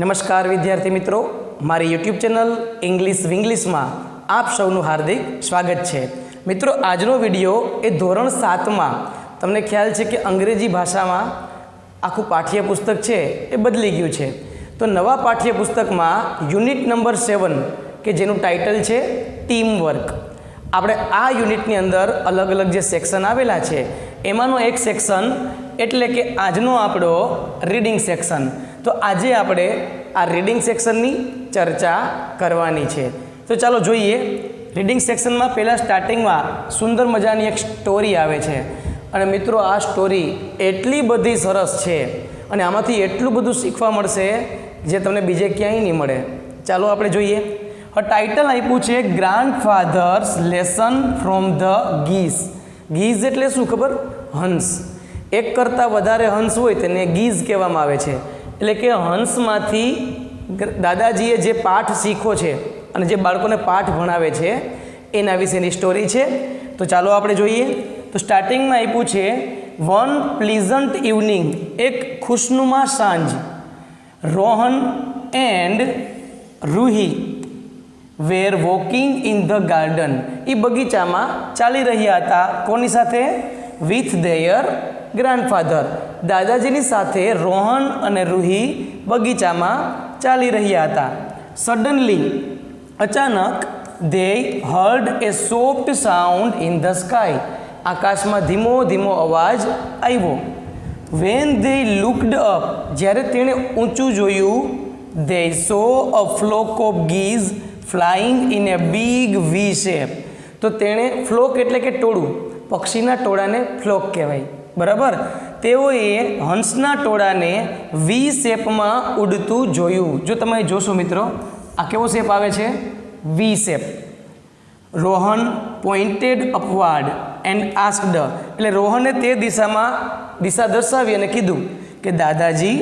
નમસ્કાર વિદ્યાર્થી મિત્રો, મારી યુટ્યુબ ચેનલ ઇંગ્લિશ વિંગ્લિશમાં આપ સૌનું હાર્દિક સ્વાગત છે। મિત્રો, આજનો વિડીયો એ ધોરણ 7માં તમને ખ્યાલ છે કે અંગ્રેજી ભાષામાં આખું પાઠ્યપુસ્તક છે એ બદલી ગયું છે। તો નવા પાઠ્યપુસ્તકમાં યુનિટ નંબર 7 કે જેનું ટાઇટલ છે ટીમ વર્ક, આપણે આ યુનિટની અંદર અલગ અલગ જે સેક્શન આવેલા છે એમાંનો એક સેક્શન એટલે કે આજનો આપણો રીડિંગ સેક્શન। તો આજે આપણે આ રીડિંગ સેક્શનની ચર્ચા કરવાની છે। તો ચાલો જોઈએ। રીડિંગ સેક્શનમાં પહેલાં સ્ટાર્ટિંગમાં સુંદર મજાની એક સ્ટોરી આવે છે અને મિત્રો આ સ્ટોરી એટલી બધી સરસ છે અને આમાંથી એટલું બધું શીખવા મળશે જે તમને બીજે ક્યાંય નહીં મળે। ચાલો આપણે જોઈએ। ટાઇટલ આપ્યું છે ગ્રાન્ડફાધર્સ લેસન ફ્રોમ ધ ગીઝ। ગીઝ એટલે શું ખબર? હંસ। એક કરતાં વધારે હંસ હોય તેને ગીઝ કહેવામાં આવે છે। એટલે કે હંસમાંથી દાદાજીએ જે પાઠ શીખો છે અને જે બાળકોને પાઠ ભણાવે છે એના વિશેની સ્ટોરી છે। તો ચાલો આપણે જોઈએ। તો સ્ટાર્ટિંગમાં આપ્યું છે વન પ્લીઝન્ટ ઇવનિંગ, એક ખુશનુમા સાંજ, Rohan and Ruhi were walking in the garden, એ બગીચામાં ચાલી રહ્યા હતા। કોની સાથે? વિથ ધેયર ગ્રાન્ડફાધર, દાદાજીની સાથે રોહન અને રૂહી બગીચામાં ચાલી રહ્યા હતા। સડનલી, અચાનક, they heard a soft sound in the sky, આકાશમાં ધીમો ધીમો અવાજ આવ્યો। when they looked up, જ્યારે તેણે ઊંચું જોયું, they saw a flock of geese flying in a big V shape, તો તેણે ફ્લોક એટલે કે ટોળું, પક્ષીના ટોળાને ફ્લોક કહેવાય, બરાબર? તેઓએ હંસના ટોળાને વી શેપમાં ઉડતું જોયું। જો તમે જોશો મિત્રો, આ કેવો શેપ આવે છે? V shape. Rohan pointed upward and asked, એટલે રોહને તે દિશા દર્શાવી અને કીધું કે દાદાજી,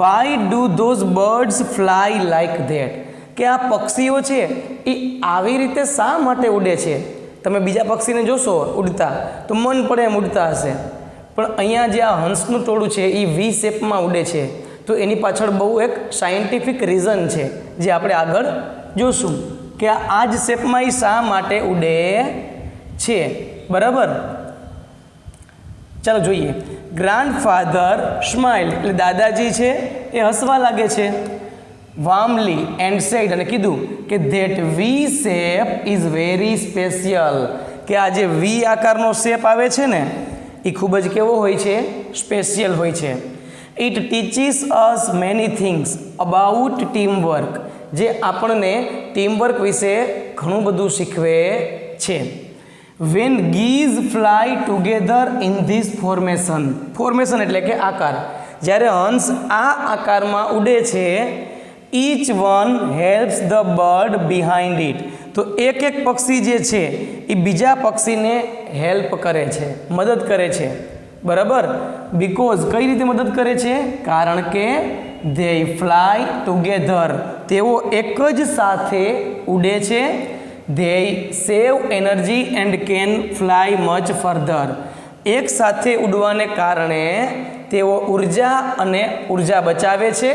why do those birds fly like that, કે આ પક્ષીઓ છે એ આવી રીતે શા માટે ઉડે છે? તમે બીજા પક્ષીને જોશો ઉડતા તો મન પડે એમ ઉડતા હશે, પણ અહીંયા જે આ હંસનું ટોળું છે એ વી શેપમાં ઉડે છે, તો એની પાછળ બહુ એક સાયન્ટિફિક રીઝન છે જે આપણે આગળ જોશું કે આ જ શેપમાં એ શા માટે ઉડે છે, બરાબર? ચાલો જોઈએ। ગ્રાન્ડફાધર સ્માઇલ, એટલે દાદાજી છે એ હસવા લાગે છે। વાર્મલી એન્ડ સેડ, અને કીધું કે that we shape is very special, કે આ જે વી આકારનો શેપ આવે છે ને એ ખૂબ જ કેવો હોય છે? સ્પેશિયલ હોય છે। It teaches us many things about teamwork, જે આપણને ટીમવર્ક વિશે ઘણું બધું શીખવે છે। When geese fly together in this formation, formation એટલે કે આકાર, જ્યારે હંસ આ આકારમાં ઉડે છે, each one helps the bird behind it, તો એક એક પક્ષી જે છે એ બીજા પક્ષીને હેલ્પ કરે છે, મદદ કરે છે, બરાબર? બિકોઝ, કઈ રીતે મદદ કરે છે? કારણ કે ધે ફ્લાય ટુગેધર, તેઓ એક જ સાથે ઉડે છે। They save energy and can fly much further, એક સાથે ઉડવાને કારણે તેઓ ઉર્જા બચાવે છે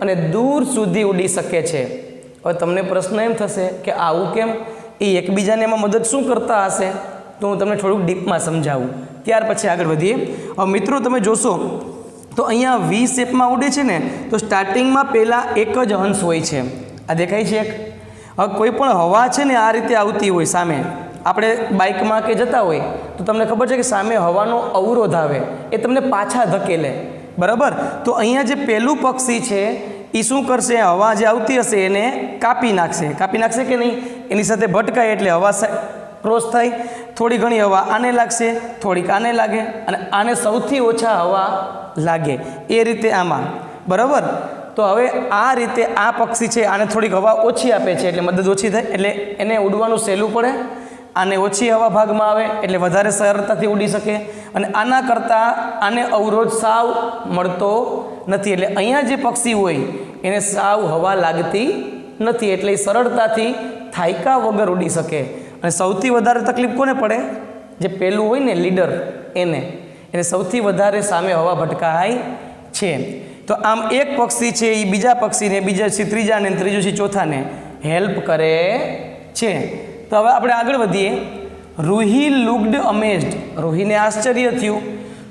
અને દૂર સુધી ઉડી શકે છે। હવે તમને પ્રશ્ન એમ થશે કે આવું કેમ? એ એકબીજાને એમાં મદદ શું કરતા હશે? તો હું તમને થોડુંક ડીપમાં સમજાવું, ત્યાર પછી આગળ વધીએ। હવે મિત્રો તમે જોશો તો અહીંયા વી શેપમાં ઉડે છે ને, તો સ્ટાર્ટિંગમાં પહેલાં એક જ હંસ હોય છે, આ દેખાય છે એક। હવે કોઈ પણ હવા છે ને આ રીતે આવતી હોય સામે, આપણે બાઇકમાં કે જતા હોય તો તમને ખબર છે કે સામે હવાનો અવરોધ આવે, એ તમને પાછા ધકેલે, બરાબર? તો અહીંયા જે પહેલું પક્ષી છે એ શું કરશે? હવા જે આવતી હશે એને કાપી નાખશે કે નહીં? એની સાથે ભટકાય એટલે હવા ક્રોસ થાય, થોડી ઘણી હવા આને લાગશે, થોડીક આને લાગે, અને આને સૌથી ઓછા હવા લાગે, એ રીતે આમાં, બરાબર? તો હવે આ રીતે આ પક્ષી છે આને થોડીક હવા ઓછી આપે છે એટલે મદદ ઓછી થાય, એટલે એને ઉડવાનું સહેલું પડે। આને ઓછી હવા ભાગમાં આવે એટલે વધારે સરળતાથી ઉડી શકે, અને આના કરતાં આને અવરોધ સાવ મળતો નથી, એટલે અહીંયા જે પક્ષી હોય એને સાવ હવા લાગતી નથી, એટલે એ સરળતાથી થાયકા વગર ઉડી શકે। અને સૌથી વધારે તકલીફ કોને પડે? જે પહેલું હોય ને લીડર, એને સૌથી વધારે સામે હવા ભટકાય છે। તો આમ એક પક્ષી છે એ બીજા પક્ષીને, બીજા છે ત્રીજાને, ત્રીજું છે ચોથાને હેલ્પ કરે છે. તો હવે આપણે આગળ વધીએ. રૂહી લુકડ અમેઝડ, રૂહીને આશ્ચર્ય થયું.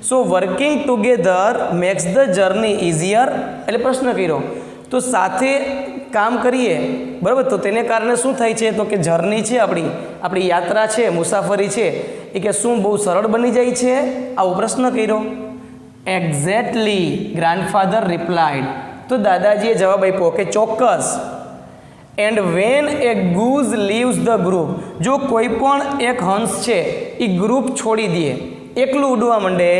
So working together makes the journey easier, એટલે પ્રશ્ન કર્યો તો સાથે કામ કરીએ બરાબર તો તેને કારણે શું થાય છે, તો કે જર્ની છે આપણી યાત્રા છે, મુસાફરી છે એ કે શું બહુ સરળ બની જાય છે, આવો પ્રશ્ન કર્યો. એક્ઝેક્ટલી ગ્રાન્ડફાધર રિપ્લાઇડ, તો દાદાજીએ જવાબ આપ્યો કે ચોક્કસ. And when a goose leaves the group, જો કોઈ પણ એક હંસ છે એ ગ્રુપ છોડી દે, એકલું ઉડવા માંડે,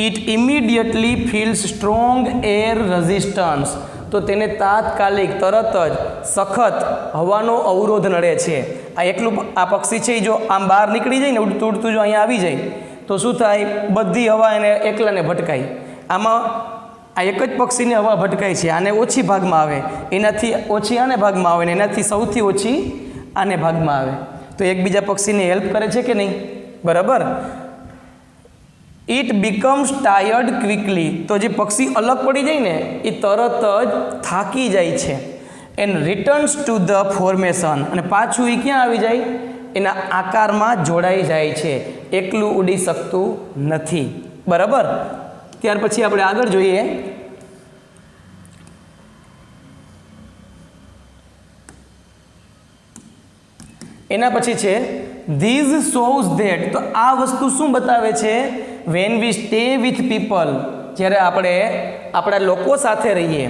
it immediately feels strong air resistance, તો તેને તાત્કાલિક તરત જ સખત હવાનો અવરોધ નડે છે. આ એકલું આ પક્ષી છે જો આમ બહાર નીકળી જાય ને ઉડતું ઉડતું જો અહીંયા આવી જાય તો શું થાય, બધી હવા એને એકલાને ભટકાય. આમાં આ એક જ પક્ષીને હવા ભટકાય છે, આને ઓછી ભાગમાં આવે, એનાથી ઓછી આને ભાગમાં આવે ને એનાથી સૌથી ઓછી આને ભાગમાં આવે. તો એકબીજા પક્ષીને હેલ્પ કરે છે કે નહીં, બરાબર. ઇટ બીકમ્સ ટાયર્ડ ક્વિકલી, તો જે પક્ષી અલગ પડી જાય ને એ તરત જ થાકી જાય છે. And returns to the formation, અને પાછું એ ક્યાં આવી જાય, એના આકારમાં જોડાઈ જાય છે, એકલું ઉડી શકતું નથી, બરાબર. ત્યાર પછી આપણે આગળ જોઈએ. એના પછી છે ધીઝ શોઝ ધેટ, તો આ વસ્તુ શું બતાવે છે, when V stay with people, જ્યારે આપણે આપણા લોકો સાથે રહીએ,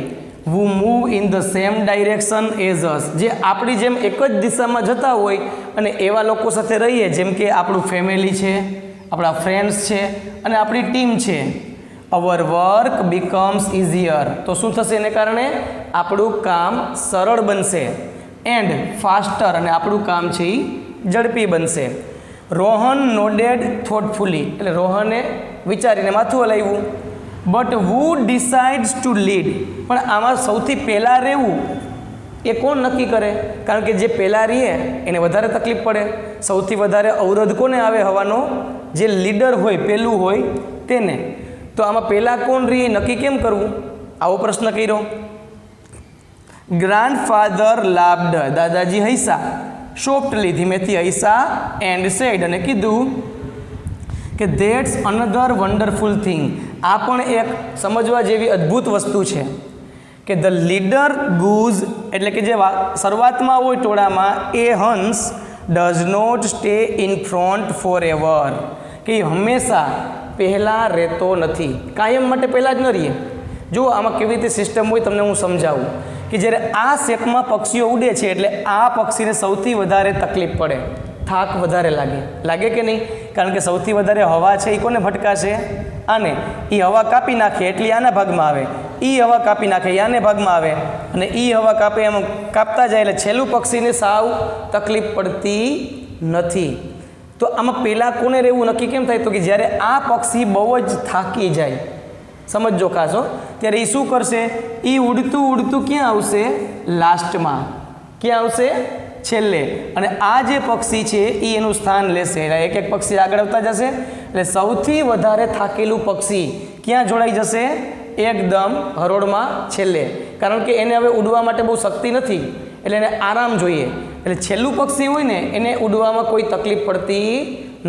who move in the same direction as us, જે આપણી જેમ એક જ દિશામાં જતા હોય અને એવા લોકો સાથે રહીએ, જેમ કે આપણું ફેમિલી છે, આપણા ફ્રેન્ડ્સ છે અને આપણી ટીમ છે. અવર વર્ક બીકમ્સ ઇઝીયર, તો શું થશે એને કારણે આપણું કામ સરળ બનશે. એન્ડ ફાસ્ટર, અને આપણું કામ છે એ ઝડપી બનશે. રોહન નોડેડ થોટફુલી, એટલે રોહને વિચારીને માથું હલાવ્યું. But who decides to lead, પણ આમાં સૌથી પહેલાં રહેવું એ કોણ નક્કી કરે, કારણ કે જે પહેલાં રહે એને વધારે તકલીફ પડે. સૌથી વધારે અવરોધ કોને આવે હવાનો, જે લીડર હોય પહેલું હોય તેને. તો આમાં પહેલાં કોણ રહે નક્કી કેમ કરવું, આવો પ્રશ્ન કર્યો. ગ્રાન્ડફાધર લાભડ, દાદાજી હૈસા. સોફ્ટલી, ધીમેથી હૈસા. એન્ડ સેડ, અને કીધું કે ધેટ્સ અનધર વન્ડરફુલ થિંગ, આ પણ એક સમજવા જેવી અદ્ભુત વસ્તુ છે કે ધ લીડર ગૂઝ, એટલે કે જે શરૂઆતમાં હોય ટોળામાં એ હંસ, does not stay in front forever, કે એ હંમેશા પહેલાં રહેતો નથી, કાયમ માટે પહેલાં જ ન રહીએ. જુઓ આમાં કેવી રીતે સિસ્ટમ હોય તમને હું સમજાવું. કે જ્યારે આ શેપમાં પક્ષીઓ ઉડે છે એટલે આ પક્ષીને સૌથી વધારે તકલીફ પડે, થાક વધારે લાગે કે નહીં, કારણ કે સૌથી વધારે હવા છે એ કોને ભટકાશે, આને. એ હવા કાપી નાખે એટલે આના ભાગમાં આવે, એ હવા કાપી નાખે એ આને ભાગમાં આવે, અને એ હવા કાપે એમ કાપતા જાય એટલે છેલ્લું પક્ષીને સાવ તકલીફ પડતી નથી. તો આમાં પહેલાં કોને રહેવું નક્કી કેમ થાય, તો કે જ્યારે આ પક્ષી બહુ જ થાકી જાય, સમજો ખાસો, ત્યારે એ શું કરશે, એ ઉડતું ઉડતું ક્યાં આવશે, લાસ્ટમાં. ક્યાં આવશે, છેલ્લે. અને આ જે પક્ષી છે એ એનું સ્થાન લેશે, એક એક પક્ષી આગળ આવતા જશે, એટલે સૌથી વધારે થાકેલું પક્ષી ક્યાં જોડાઈ જશે, એકદમ હરોળમાં છેલ્લે, કારણ કે એને હવે ઉડવા માટે બહુ શક્તિ નથી, એટલે એને આરામ જોઈએ. એટલે છેલ્લું પક્ષી હોય ને એને ઉડવામાં કોઈ તકલીફ પડતી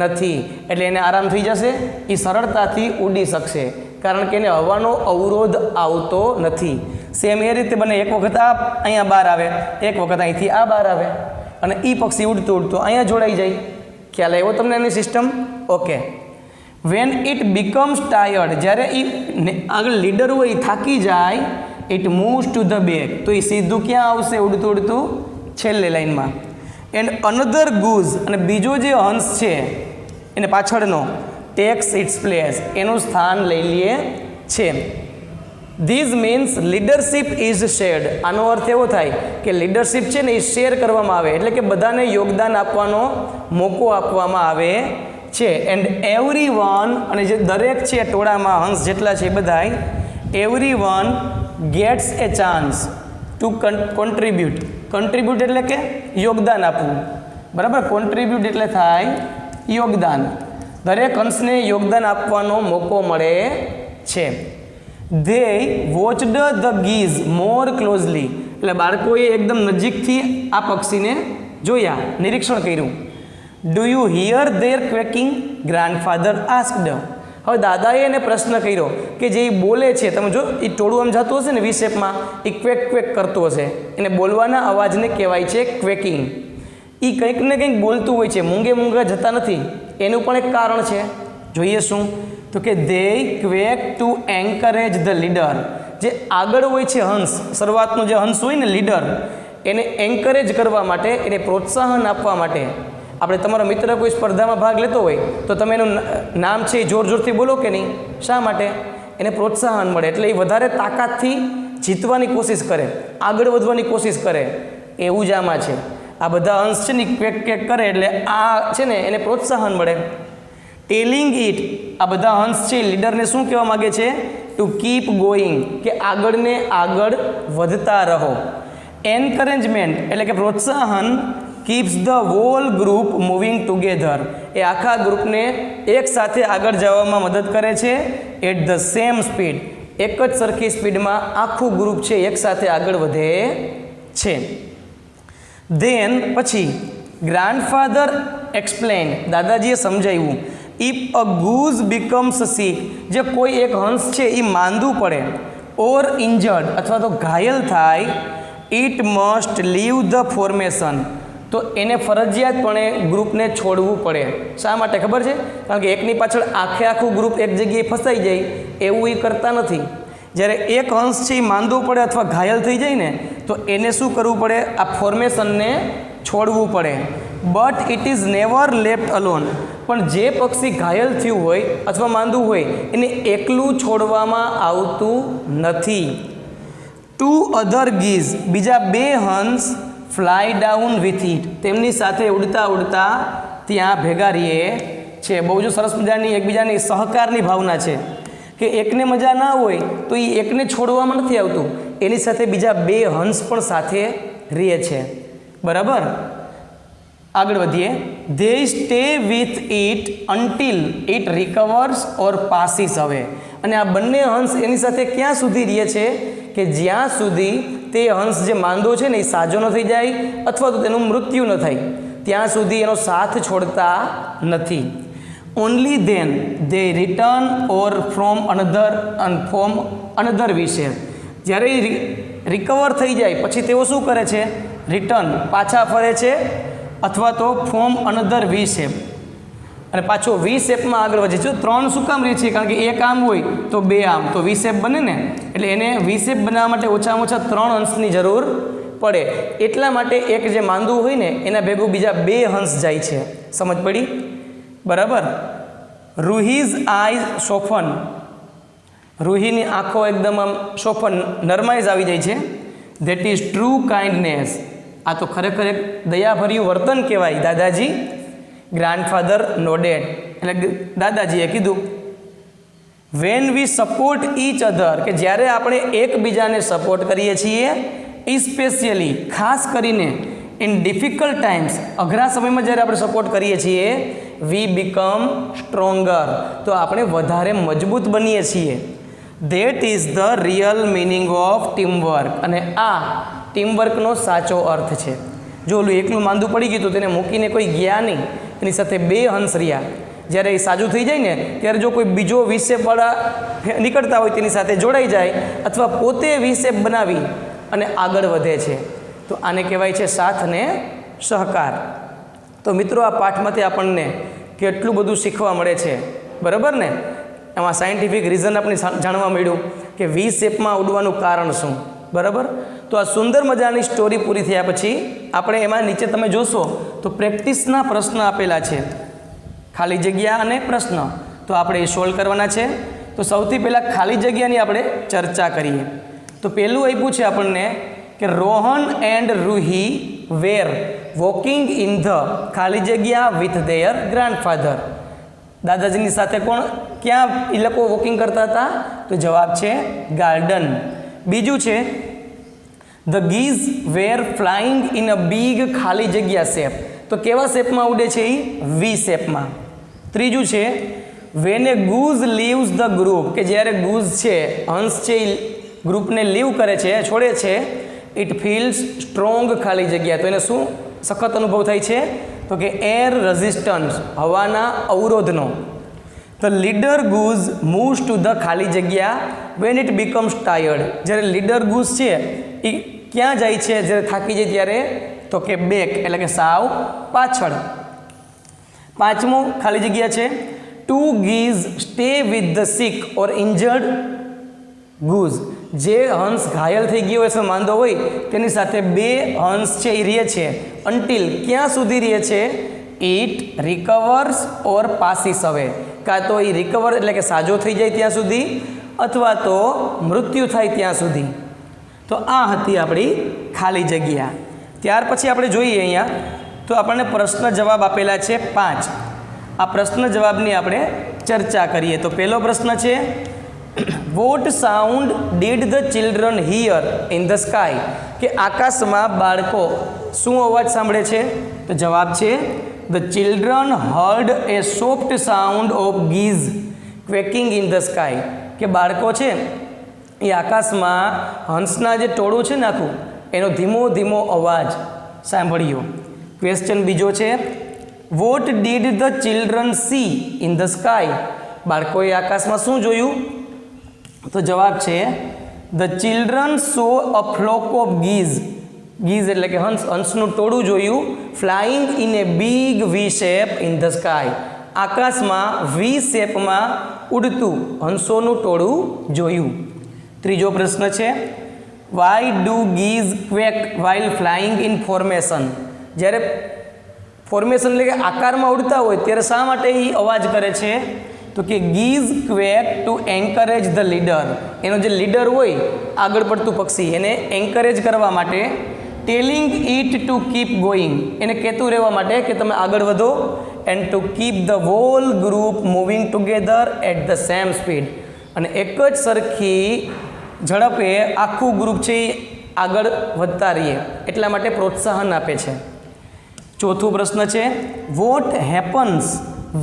નથી, એટલે એને આરામ થઈ જશે, એ સરળતાથી ઉડી શકશે, કારણ કે એને હવાનો અવરોધ આવતો નથી. સેમ એ રીતે બને, એક વખત આ અહીંયા બહાર આવે, એક વખત અહીંથી આ બહાર આવે, અને એ પક્ષી ઉડતું ઉડતું અહીંયા જોડાઈ જાય. ખ્યાલ આવ્યો તમને એની system? Okay. When it becomes tired, જ્યારે એ આગળ લીડર હોય એ થાકી જાય, it moves to the back, તો એ સીધું ક્યાં આવશે, ઉડતું ઉડતું છેલ્લે લાઈનમાં. એન્ડ અનધર ગૂઝ, અને બીજો જે હંસ છે એને પાછળનો, ટેક્સ ઇટ્સ પ્લેસ, એનું સ્થાન લઈ લે છે. This means leadership is shared, આનો અર્થ એવો થાય કે લીડરશિપ છે ને એ શેર કરવામાં આવે, એટલે કે બધાને યોગદાન આપવાનો મોકો આપવામાં આવે છે. એન્ડ એવરી વન, અને જે દરેક છે ટોળામાં હંસ જેટલા છે બધાય, everyone gets a chance to contribute. Contribute એટલે કે યોગદાન આપવું, બરાબર. કોન્ટ્રીબ્યુટ એટલે થાય યોગદાન, દરેક હંસને યોગદાન આપવાનો મોકો મળે છે. They watched the geese more closely, એટલે બાળકોએ એકદમ નજીકથી આ પક્ષીને જોયા, નિરીક્ષણ કર્યું. Do you hear their quacking? Grandfather asked. હવે દાદાએ એને પ્રશ્ન કર્યો કે જે એ બોલે છે, તમે જો એ ટોળું આમ જતું હશે ને વી શેપમાં, એ ક્વેક ક્વેક કરતું હશે, એને બોલવાના અવાજને કહેવાય છે ક્વેકિંગ. એ કંઈક ને કંઈક બોલતું હોય છે, મૂંગે મૂંગા જતા નથી. એનું પણ એક કારણ છે, જોઈએ શું? તો કે they quack to encourage the leader. જે આગળ હોય છે હંસ, શરૂઆતનો જે હંસ હોય ને લીડર, એને એન્કરેજ કરવા માટે, એને પ્રોત્સાહન આપવા માટે. આપણે તમારો મિત્ર કોઈ સ્પર્ધામાં ભાગ લેતો હોય તો તમે એનું નામ છે એ જોર જોરથી બોલો કે નહીં? શા માટે? એને પ્રોત્સાહન મળે, એટલે એ વધારે તાકાતથી જીતવાની કોશિશ કરે, આગળ વધવાની કોશિશ કરે. એવું જ આમાં છે. આ બધા અંશ છે ને ક્વેક ક્વેક કરે એટલે આ છે ને એને પ્રોત્સાહન મળે. ટેલિંગ ઇટ, આ બધા હંસ છે લીડરને શું કહેવા માગે છે? ટુ કીપ ગોઈંગ, કે આગળને આગળ વધતા રહો. એન્કરેજમેન્ટ એટલે કે પ્રોત્સાહન keeps the whole group moving together, એ આખા ગ્રુપને એક સાથે આગળ જવામાં મદદ કરે છે. એટ ધ સેમ સ્પીડ, એક જ સરખી સ્પીડમાં આખું ગ્રુપ છે એક સાથે આગળ વધે છે. ધેન પછી ગ્રાન્ડફાધર એક્સપ્લેન, દાદાજીએ સમજાવ્યું. ઇફ અ ગૂઝ બીકમ્સ સિક, જે કોઈ એક હંસ છે એ માંદું પડે, ઓર ઇન્જર્ડ અથવા તો ઘાયલ થાય, it must leave the formation, તો એને ફરજિયાતપણે ગ્રુપને છોડવું પડે. શા માટે ખબર છે? કારણ કે એકની પાછળ આખું ગ્રુપ એક જગ્યાએ ફસાઈ જાય, એવું એ કરતા નથી. જ્યારે એક હંસ છે એ માંદો પડે અથવા ઘાયલ થઈ જાય ને, તો એને શું કરવું પડે? આ ફોર્મેશનને છોડવું પડે. But it is never left alone, પણ જે પક્ષી ઘાયલ થયું હોય અથવા માંદું હોય એને એકલું છોડવામાં આવતું નથી. ટુ અધર ગીઝ, બીજા બે હંસ ફ્લાય ડાઉન વિથ ઇટ, તેમની સાથે ઉડતા ઉડતા ત્યાં ભેગા રહીએ છે. બહુ જ સરસ મજાની એકબીજાની સહકારની ભાવના છે કે એકને મજા ના હોય તો એ એકને છોડવામાં નથી આવતું, એની સાથે બીજા બે હંસ પણ સાથે રહે છે. બરાબર, આગળ વધીએ. They stay with it until it recovers or passes away, અને આ બંને હંસ એની સાથે ક્યાં સુધી રહે છે? કે જ્યાં સુધી તે હંસ જે માંદો છે ને એ સાજો ન થઈ જાય અથવા તો તેનું મૃત્યુ ન થાય, ત્યાં સુધી એનો સાથ છોડતા નથી. Only then they return or from another વિશે, જ્યારે રિકવર થઈ જાય પછી તેઓ શું કરે છે? રિટર્ન, પાછા ફરે છે, અથવા તો ફોર્મ અનધર વી શેપ, અને પાછો વી શેપમાં આગળ વધે છે. ત્રણ શું કામ રહે છે? કારણ કે એક આમ હોય તો બે આમ, તો વી શેપ બને ને, એટલે એને વી શેપ બનાવવા માટે ઓછામાં ઓછા 3 હંસની જરૂર પડે. એટલા માટે એક જે માંદું હોય ને એના ભેગું બીજા 2 હંસ જાય છે. સમજ પડી? બરાબર. રૂહીઝ આઈઝ સોફન, રૂહીની આંખો એકદમ આમ સોફન, નરમાઈઝ આવી જાય છે. ધેટ ઇઝ ટ્રુ કાઇન્ડનેસ, આ તો ખરેખર એક દયાભર્યું વર્તન કહેવાય. દાદાજી ગ્રાન્ડફાધર નોડેડ, એટલે દાદાજીએ કીધું. Van we support each other, કે જ્યારે આપણે એકબીજાને સપોર્ટ કરીએ છીએ, ઇસ્પેશિયલી ખાસ કરીને ઇન ડિફિકલ્ટ ટાઈમ્સ, અઘરા સમયમાં જ્યારે આપણે સપોર્ટ કરીએ છીએ, વી બીકમ સ્ટ્રોંગર, તો આપણે વધારે મજબૂત બનીએ છીએ. That is the real meaning of teamwork, અને આ ટીમવર્કનો સાચો અર્થ છે. જો ઓલું એકલું માંદું પડી ગયું તો તેને મૂકીને કોઈ ગયા નહીં, એની સાથે 2 હંસ રહ્યા. જ્યારે એ સાજું થઈ જાય ને ત્યારે જો કોઈ બીજો વી-શેપવાળા નીકળતા હોય તેની સાથે જોડાઈ જાય અથવા પોતે વી-શેપ બનાવી અને આગળ વધે છે, તો આને કહેવાય છે સાથ અને સહકાર. તો મિત્રો, આ પાઠમાંથી આપણને કેટલું બધું શીખવા મળે છે. બરાબર ને? એમાં સાયન્ટિફિક રીઝન આપણે જાણવા મળ્યું કે વી શેપમાં ઉડવાનું કારણ શું. બરાબર. તો આ સુંદર મજાની સ્ટોરી પૂરી થયા પછી આપણે એમાં નીચે તમે જોશો તો પ્રેક્ટિસના પ્રશ્ન આપેલા છે, ખાલી જગ્યા અને પ્રશ્ન. તો આપણે એ સોલ્વ કરવાના છે. તો સૌથી પહેલાં ખાલી જગ્યાની આપણે ચર્ચા કરીએ. તો પહેલું આપ્યું છે આપણને કે Rohan and Ruhi were walking in the ખાલી જગ્યા વિથ ધેયર ગ્રાન્ડફાધર. દાદાજીની સાથે ક્યાં એ લોકો વોકિંગ કરતા હતા? તો જવાબ છે ગાર્ડન. બીજું છે the geese were flying in a big ખાલી જગ્યા શેપ. તો કેવા શેપમાં ઉડે છે? એ વી શેપમાં. ત્રીજું છે when a goose leaves the group, કે જ્યારે ગૂઝ છે, હંસ છે, એ ગ્રુપને લીવ કરે છે, છોડે છે, ઇટ ફીલ્સ સ્ટ્રોંગ ખાલી જગ્યા. તો એને શું સખત અનુભવ થાય છે? તો કે એર રેઝિસ્ટન્સ, હવાના અવરોધનો. The leader goose moves to the ખાલી જગ્યા વેન ઇટ બીકમ્સ ટાયર્ડ. જ્યારે લીડર ગૂઝ છે એ ક્યાં જાય છે જ્યારે થાકી જાય ત્યારે? તો કે બેક, એટલે કે સાવ પાછળ. પાંચમો ખાલી જગ્યા છે two geese stay with the sick or injured goose. જે હંસ ઘાયલ થઈ ગયો હોય, માંદો હોય, તેની સાથે બે હંસ છે એ રહે છે. અન્ટિલ, ક્યાં સુધી રહે છે? ઇટ રિકવર્સ ઓર પાસીસ અવે. કાં તો એ રિકવર એટલે કે સાજો થઈ જાય ત્યાં સુધી, અથવા તો મૃત્યુ થાય ત્યાં સુધી. તો આ હતી આપણી ખાલી જગ્યા. ત્યાર પછી આપણે જોઈએ અહીંયા તો આપણને પ્રશ્ન જવાબ આપેલા છે 5. આ પ્રશ્ન જવાબની આપણે ચર્ચા કરીએ. તો પહેલો પ્રશ્ન છે, what sound did the children hear in the sky. કે આકાશમાં બાળકો શું અવાજ સાંભળે છે? તો જવાબ છે the children heard a soft sound of geese quacking in the sky. કે બાળકો છે એ આકાશમાં હંસના જે ટોળું છે ને આખું, એનો ધીમો ધીમો અવાજ સાંભળ્યો. ક્વેશ્ચન બીજો છે, what did the children see in the sky. બાળકોએ આકાશમાં શું જોયું? તો જવાબ છે the children saw a flock of geese. Geese એટલે કે હંસ, હંસનું ટોળું જોયું. Flying in a big V shape in the sky. આકાશમાં વી શેપમાં ઉડતું હંસોનું ટોળું જોયું. ત્રીજો પ્રશ્ન છે, why do geese quack while flying in formation. જ્યારે ફોર્મેશન એટલે કે આકારમાં ઉડતા હોય ત્યારે શા માટે એ અવાજ કરે છે? તો કે geese quack to encourage the leader. એનો જે લીડર હોય આગળ પડતું પક્ષી, એને એન્કરેજ કરવા માટે. Telling it to keep going, એને કહેતું રહેવા માટે કે તમે આગળ વધો. And to keep the whole group moving together at the same speed. અને એક જ સરખી ઝડપે આખું ગ્રુપ છે એ આગળ વધતા રહીએ એટલા માટે પ્રોત્સાહન આપે છે. ચોથો પ્રશ્ન છે, what happens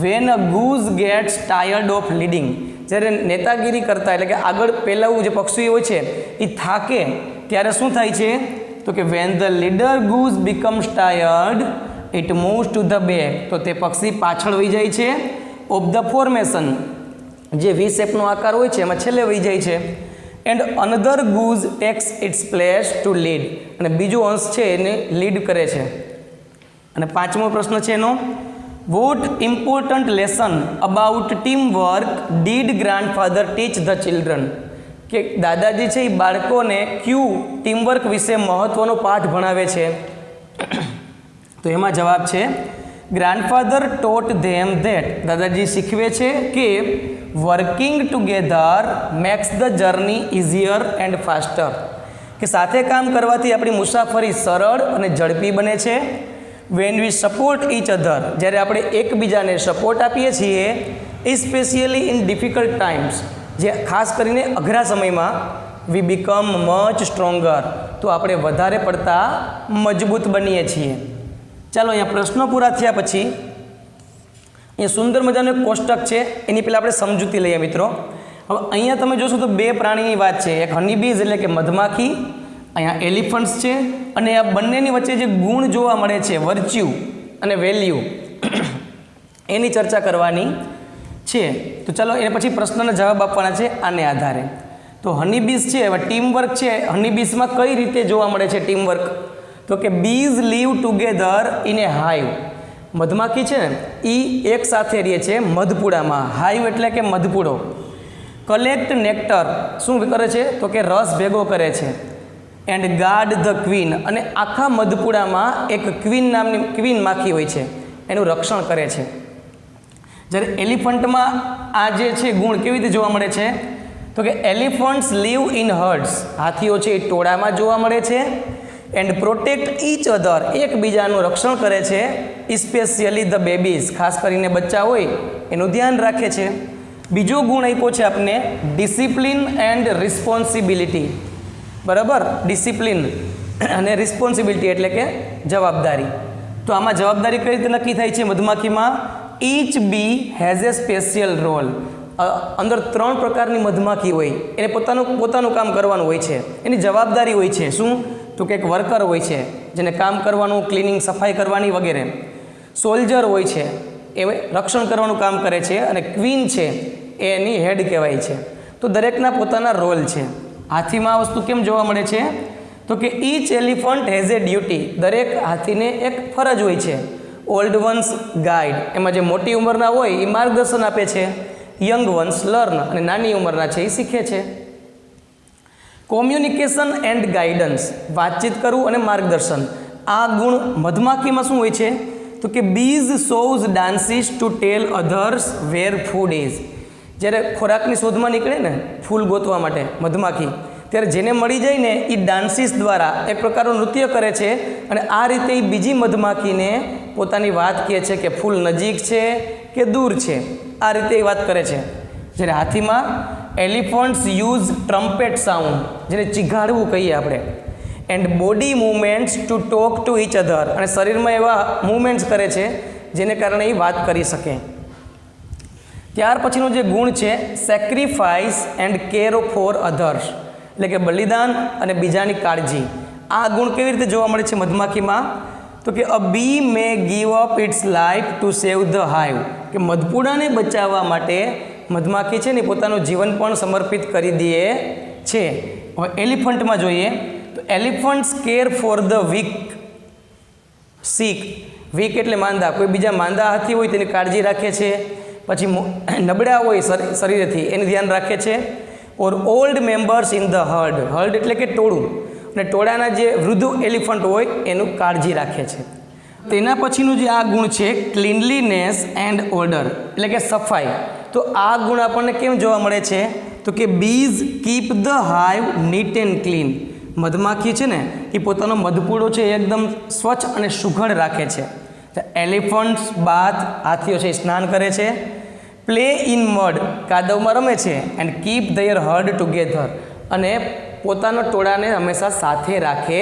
when a goose gets tired of leading. જ્યારે નેતાગીરી કરતા એટલે કે આગળ પહેલાં જે પક્ષીઓ હોય છે એ થાકે ત્યારે શું થાય છે? તો કે when the leader goose becomes tired it moves to the back. તો તે પક્ષી પાછળ વહી જાય છે ઓફ ધ ફોર્મેશન, જે વી શેપનો આકાર હોય છે એમાં છેલ્લે વહી જાય છે. And another goose takes its place to lead. અને બીજો અંશ છે એને લીડ કરે છે. અને પાંચમો પ્રશ્ન છે એનો, what important lesson about teamwork did grandfather teach the children. કે દાદાજી છે એ બાળકોને ક્યુ ટીમવર્ક વિશે મહત્ત્વનો પાઠ ભણાવે છે? તો એમાં જવાબ છે ગ્રાન્ડફાધર ટોટ ધેમ ધેટ. દાદાજી શીખવે છે કે working together makes the journey easier and faster. કે સાથે કામ કરવાથી આપણી મુસાફરી સરળ અને ઝડપી બને છે. When we support each other, જ્યારે આપણે એકબીજાને સપોર્ટ આપીએ છીએ, સ્પેશિયલી ઇન ડિફિકલ્ટ ટાઈમ્સ, જે ખાસ કરીને અઘરા સમયમાં, વી બીકમ મચ સ્ટ્રોંગર, તો આપણે વધારે પડતા મજબૂત બનીએ છીએ. ચાલો અહીંયા પ્રશ્નો પૂરા થયા પછી અહીંયા સુંદર મજાનું એક કોષ્ટક છે, એની પહેલાં આપણે સમજૂતી લઈએ મિત્રો. હવે અહીંયા તમે જોશો તો બે પ્રાણીની વાત છે, એક હનીબીઝ એટલે કે મધમાખી, અહીંયા એલિફન્ટ્સ છે, અને આ બંનેની વચ્ચે જે ગુણ જોવા મળે છે, વર્ચ્યુ અને વેલ્યુ, એની ચર્ચા કરવાની છે. તો ચાલો એ પછી પ્રશ્નના જવાબ આપવાના છે આને આધારે. તો હનીબીઝ છે, હવે ટીમવર્ક છે, હનીબીઝમાં કઈ રીતે જોવા મળે છે ટીમવર્ક? તો કે બીઝ લીવ ટુગેધર ઇન એ હાઇવ. મધમાખી છે ને એ એક સાથે રહે છે મધપૂડામાં. હાઇવ એટલે કે મધપૂડો. કલેક્ટ નેક્ટર, શું કરે છે? તો કે રસ ભેગો કરે છે. એન્ડ ગાર્ડ ધ ક્વીન, અને આખા મધપૂડામાં એક ક્વીન નામની ક્વીન માખી હોય છે, એનું રક્ષણ કરે છે. જ્યારે એલિફન્ટમાં આ જે છે ગુણ કેવી રીતે જોવા મળે છે? તો કે એલિફન્ટ્સ લીવ ઇન હર્ડ્સ, હાથીઓ છે એ ટોળામાં જોવા મળે છે. એન્ડ પ્રોટેક્ટ ઈચ અધર, એકબીજાનું રક્ષણ કરે છે. સ્પેશિયલી ધ બેબીઝ, ખાસ કરીને બચ્ચા હોય એનું ધ્યાન રાખે છે. બીજો ગુણ આપ્યો છે આપને ડિસિપ્લિન એન્ડ રિસ્પોન્સિબિલિટી. બરાબર, ડિસિપ્લિન અને રિસ્પોન્સિબિલિટી એટલે કે જવાબદારી. તો આમાં જવાબદારી કઈ રીતે નક્કી થાય છે મધમાખીમાં? Each bee has a special role. અંદર 3 પ્રકારની મધમાખી હોય, એને પોતાનું કામ કરવાનું હોય છે, એની જવાબદારી હોય છે. શું? તો કે એક વર્કર હોય છે જેને કામ કરવાનું, ક્લિનિંગ, સફાઈ કરવાની વગેરે. સોલ્જર હોય છે, એ રક્ષણ કરવાનું કામ કરે છે, અને ક્વીન છે એ એની હેડ કહેવાય છે. તો દરેકના પોતાના રોલ છે. હાથીમાં આ વસ્તુ કેમ જોવા મળે છે? તો કે each elephant has a duty. દરેક હાથીને એક ફરજ હોય છે. ઓલ્ડ વન્સ ગાઈડ, એમાં જે મોટી ઉંમરના હોય એ માર્ગદર્શન આપે છે. યંગ વન્સ લર્ન, અને નાની ઉંમરના છે એ શીખે છે. કોમ્યુનિકેશન એન્ડ ગાઈડન્સ, વાતચીત કરવું અને માર્ગદર્શન. આ ગુણ મધમાખીમાં શું હોય છે? તો કે bees shows dances to tell others where food is. જ્યારે ખોરાકની શોધમાં નીકળે ને ફૂલ ગોતવા માટે મધમાખી, ત્યારે જેને મળી જાય ને એ ડાન્સીસ દ્વારા એક પ્રકારનું નૃત્ય કરે છે, અને આ રીતે એ બીજી મધમાખીને પોતાની વાત કહે છે કે ફૂલ નજીક છે કે દૂર છે. આ રીતે એ વાત કરે છે. જ્યારે હાથીમાં એલિફન્ટ્સ યુઝ ટ્રમ્પેટ સાઉન્ડ, જેને ચીઘાડવું કહીએ આપણે, and body movements to talk to each other, અને શરીરમાં એવા મૂવમેન્ટ્સ કરે છે જેને કારણે એ વાત કરી શકે. ત્યાર પછીનો જે ગુણ છે sacrifice and care for others, એટલે કે બલિદાન અને બીજાની કાળજી. આ ગુણ કેવી રીતે જોવા મળે છે મધમાખીમાં? તો કે a bee may give up its life to save the hive, કે મધપૂડાને બચાવવા માટે મધમાખી છે ને પોતાનું જીવન પણ સમર્પિત કરી દે છે. હવે એલિફન્ટમાં જોઈએ તો elephants care for the weak sick. Weak એટલે માંદા, કોઈ બીજા માંદા હાથી હોય તેની કાળજી રાખે છે. પછી નબળા હોય શરીરેથી એનું ધ્યાન રાખે છે. Or old members in the herd, herd એટલે કે ટોળું, અને ટોળાના જે વૃદ્ધ એલિફન્ટ હોય એનું કાળજી રાખે છે. તેના પછીનું જે આ ગુણ છે ક્લીનલીનેસ એન્ડ ઓર્ડર, એટલે કે સફાઈ. તો આ ગુણ આપણને કેમ જોવા મળે છે? તો કે bees keep the hive neat and clean. મધમાખી છે ને એ પોતાનો મધપૂડો છે એકદમ સ્વચ્છ અને સુઘડ રાખે છે. એલિફન્ટ્સ બાથ, હાથીઓ છે સ્નાન કરે છે. પ્લે ઇન મડ, કાદવમાં રમે છે. And keep their herd together, અને પોતાના ટોળાને હંમેશા સાથે રાખે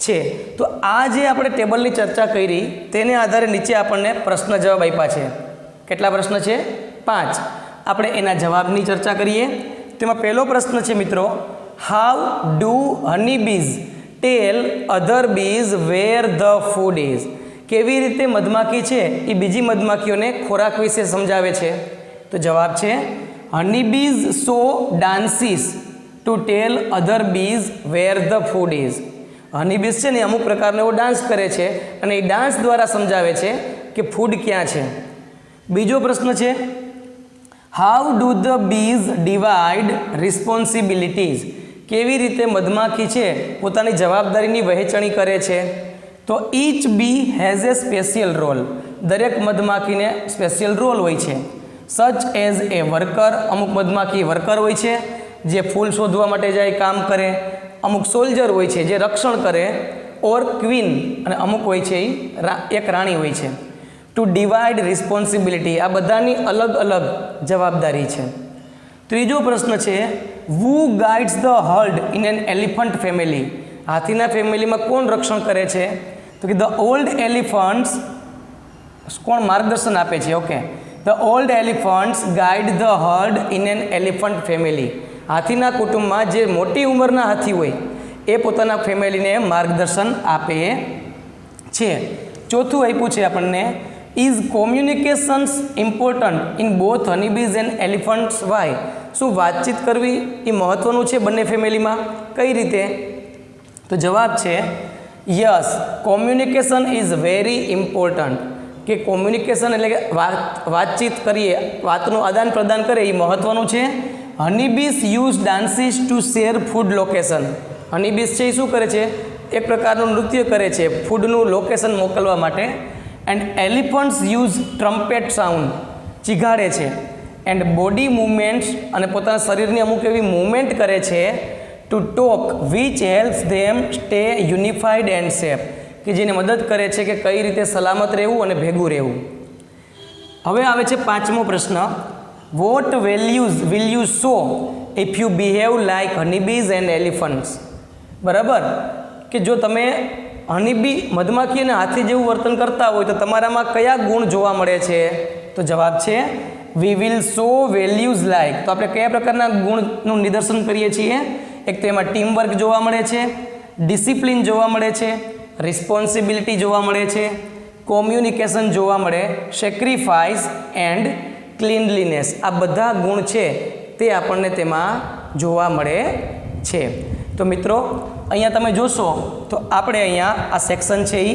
છે. તો આ જે આપણે ટેબલની ચર્ચા કરી તેને આધારે નીચે આપણને પ્રશ્ન જવાબ આપ્યા છે. કેટલા પ્રશ્ન છે? 5. આપણે એના જવાબની ચર્ચા કરીએ. તેમાં પહેલો પ્રશ્ન છે મિત્રો, how do honey bees tell other bees where the food is. કેવી રીતે મધમાખી છે એ બીજી મધમાખીઓને ખોરાક વિશે સમજાવે છે? તો જવાબ છે honey bees show dances to tell other bees where the food is. Honey bees છે ને અમુક પ્રકારનો એવો ડાન્સ કરે છે, અને એ ડાન્સ દ્વારા સમજાવે છે કે ફૂડ ક્યાં છે. બીજો પ્રશ્ન છે, how do the bees divide responsibilities. કેવી રીતે મધમાખી છે પોતાની જવાબદારીની વહેંચણી કરે છે? તો each bee has a special role. દરેક મધમાખીને સ્પેશિયલ રોલ હોય છે. સચ એઝ એ વર્કર, અમુક મધમાખી વર્કર હોય છે જે ફૂલ શોધવા માટે જાય, કામ કરે. અમુક સોલ્જર હોય છે જે રક્ષણ કરે. ઓર ક્વીન, અને અમુક હોય છે એ એક રાણી હોય છે. ટુ ડિવાઇડ રિસ્પોન્સિબિલિટી, આ બધાની અલગ અલગ જવાબદારી છે. ત્રીજો પ્રશ્ન છે, who guides the herd in an elephant family. હાથીના ફેમિલીમાં કોણ રક્ષણ કરે છે? તો કે ધ ઓલ્ડ એલિફન્ટ્સ, કોણ માર્ગદર્શન આપે છે? Okay, the old elephants guide the herd in an elephant family. હાથીના કુટુંબમાં જે મોટી ઉંમરના હાથી હોય એ પોતાના ફેમિલીને માર્ગદર્શન આપે છે. ચોથું આપ્યું છે આપણને, is communications important in both honeybees and elephants why. શું વાતચીત કરવી એ મહત્ત્વનું છે બંને ફેમિલીમાં? કઈ રીતે? તો જવાબ છે yes, communication is very important. કે કોમ્યુનિકેશન એટલે કે વાતચીત કરીએ, વાતનું આદાન પ્રદાન કરે એ મહત્ત્વનું છે. Honeybees use dances to share food location. Honeybees છે એ શું કરે છે? એક પ્રકારનું નૃત્ય કરે છે ફૂડનું લોકેશન મોકલવા માટે. And elephants use trumpet sound, ચીઘાડે છે. એન્ડ બોડી મૂવમેન્ટ્સ, અને પોતાના શરીરની અમુક એવી મૂવમેન્ટ કરે છે to talk which helps them stay unified and safe, કે જેને મદદ કરે છે કે કઈ રીતે સલામત રહેવું અને ભેગું રહેવું. હવે આવે છે 5મો પ્રશ્ન, what values will you show if you behave like honeybees and elephants. બરાબર, કે જો તમે હનીબી મધમાખી અને હાથી જેવું વર્તન કરતા હોય તો તમારામાં કયા ગુણ જોવા મળે છે? તો જવાબ છે we will so values like. તો આપણે કયા પ્રકારના ગુણનું નિદર્શન કરીએ છીએ? એક તો એમાં ટીમવર્ક જોવા મળે છે, ડિસિપ્લિન જોવા મળે છે, રિસ્પોન્સિબિલિટી જોવા મળે છે, કોમ્યુનિકેશન જોવા મળે, સેક્રિફાઈસ એન્ડ ક્લીનલીનેસ. આ બધા ગુણ છે તે આપણને તેમાં જોવા મળે છે. તો મિત્રો અહીંયા તમે જોશો તો આપણે અહીંયા આ સેક્શન છે એ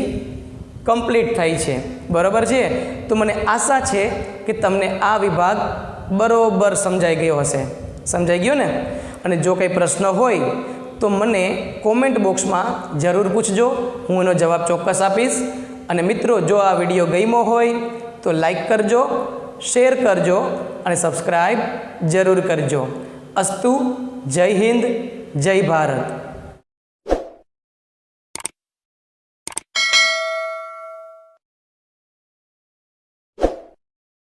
કમ્પ્લીટ થાય છે, બરાબર છે. તો મને આશા છે કે તમને આ વિભાગ બરોબર સમજાઈ ગયો હશે. સમજાઈ ગયો ને? અને જો કંઈ પ્રશ્ન હોય તો મને કોમેન્ટ બોક્સમાં જરૂર પૂછજો, હું એનો જવાબ ચોક્કસ આપીશ. અને મિત્રો જો આ વિડીયો ગમ્યો હોય તો લાઈક કરજો, શેર કરજો અને સબસ્ક્રાઈબ જરૂર કરજો. અસ્તુ. જય હિન્દ, જય ભારત.